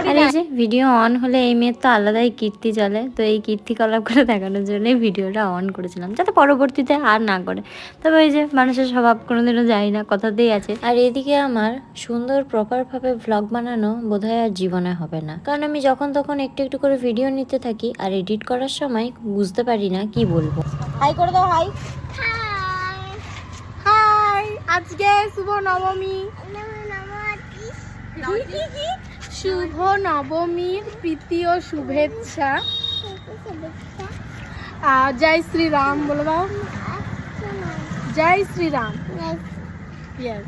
আর এই যে video on হলে এই মেয়ের তো আলাদাই কীর্তি চলে, তো এই কীর্তিকলাপ করে দেখানোর জন্যই ভিডিওটা অন করেছিলাম, যাতে পরবর্তীতে আর না করে। তবে এই যে মানুষের স্বভাব কোনোদিনও যায় না, কথাতেই আছে। আর এদিকে আমার সুন্দর প্রপারভাবে ভ্লগ বানানো বোধহয় আর জীবনে হবে না, কারণ আমি যখন তখন একটু একটু করে ভিডিও নিতে থাকি আর এডিট করার সময় বুঝতে পারি না কি বলবো। হাই করে দাও, হাই হাই। আজকে শুভ নবমী, শুভ নবমীর প্রীতি ও শুভেচ্ছা। জয় শ্রীরাম বলে দাও, জয় শ্রীরাম। ইয়েস,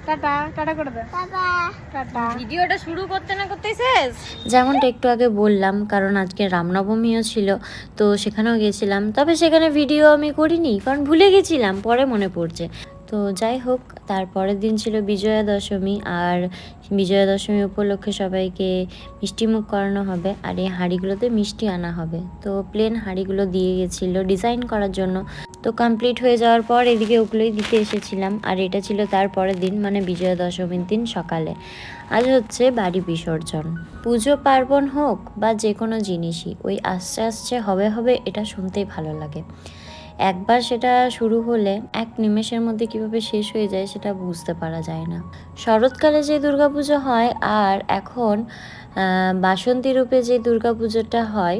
টাটা টাটা করে দাও, টাটা। ভিডিওটা শুরু করতে না করতেই শেষ। যেমনটা একটু আগে বললাম, কারণ আজকে রামনবমীও ছিল, তো সেখানেও গেছিলাম। তবে সেখানে ভিডিও আমি করিনি, কারণ ভুলে গেছিলাম, পরে মনে পড়ছে। তো যাই হোক, তারপরের দিন ছিল বিজয়া দশমী, আর বিজয়া দশমী উপলক্ষে সবাইকে মিষ্টিমুখ করানো হবে, আর এই হাঁড়িগুলোতে মিষ্টি আনা হবে। তো প্লেন হাঁড়িগুলো দিয়ে গেছিলো ডিজাইন করার জন্য। তো কমপ্লিট হয়ে যাওয়ার পর এদিকে ওগুলোই দিতে এসেছিলাম। আর এটা ছিল তারপরের দিন, মানে বিজয়া দশমীর দিন সকালে। আজ হচ্ছে বাড়ি বিসর্জন। পুজো পার্বণ হোক বা যে কোনো জিনিসই, ওই আস্তে আস্তে হবে হবে এটা শুনতেই ভালো লাগে। একবার সেটা শুরু হলে এক নিমেষের মধ্যে কিভাবে শেষ হয়ে যায় সেটা বুঝতে পারা যায় না। শরৎকালে যে দুর্গাপুজো হয় আর এখন বাসন্তী রূপে যে দুর্গাপুজোটা হয়,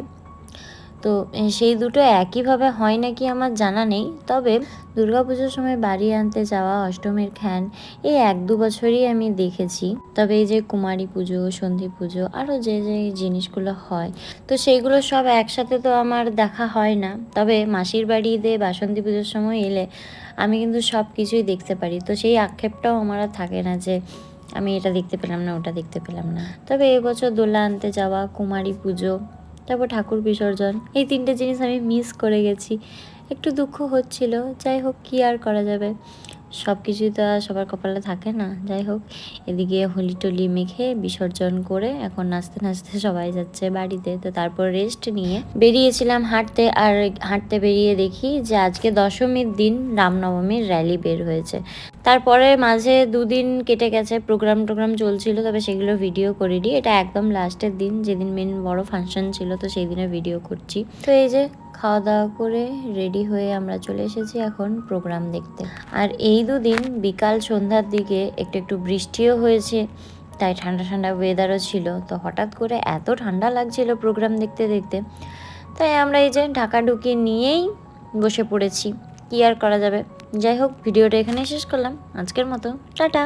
তো সেই দুটো একইভাবে হয় নাকি আমার জানা নেই। তবে দুর্গাপুজোর সময় বাড়ি আনতে যাওয়া অষ্টমীর খ্যান এই 1-2 বছরই আমি দেখেছি। তবে এই যে কুমারী পুজো, সন্ধি পুজো, আরও যে যে জিনিসগুলো হয়, তো সেইগুলো সব একসাথে তো আমার দেখা হয় না। তবে মাসির বাড়িতে বাসন্তী পুজোর সময় এলে আমি কিন্তু সব কিছুই দেখতে পারি, তো সেই আক্ষেপটাও আমার আর থাকে না যে আমি এটা দেখতে পেলাম না, ওটা দেখতে পেলাম না। তবে এবছর দোলা আনতে যাওয়া, কুমারী পুজো, তারপর ঠাকুর বিসর্জন, এই 3টে জিনিস আমি মিস করে গেছি। একটু দুঃখ হচ্ছিল। যাই হোক, কি আর করা যাবে, সব কিছুই তো আর সবার কপালে থাকে না। যাই হোক, এদিকে হোলি টোলি মেখে বিসর্জন করে এখন নাচতে নাচতে সবাই যাচ্ছে বাড়িতে। তো তারপর রেস্ট নিয়ে বেরিয়েছিলাম হাঁটতে, আর হাঁটতে বেরিয়ে দেখি যে আজকে দশমীর দিন রামনবমীর র্যালি বের হয়েছে। তারপরে মাঝে 2 দিন কেটে গেছে, প্রোগ্রাম চলছিল, তবে সেগুলো ভিডিও করিনি। এটা একদম লাস্টের দিন, যেদিন মেন বড় ফাংশন ছিল, তো সেই দিনে ভিডিও করছি। তো এই যে খাওয়া দাওয়া করে রেডি হয়ে আমরা চলে এসেছি এখন প্রোগ্রাম দেখতে। আর এই 2 দিন বিকাল সন্ধ্যার দিকে একটু একটু বৃষ্টিও হয়েছে, তাই ঠান্ডা ঠান্ডা ওয়েদারও ছিল। তো হঠাৎ করে এত ঠান্ডা লাগছিল প্রোগ্রাম দেখতে দেখতে, তাই আমরা এই যে ঢাকাঢুকি নিয়েই বসে পড়েছি। কি আর করা যাবে। যাই হোক, ভিডিওটা এখানেই শেষ করলাম আজকের মতো। টাটা।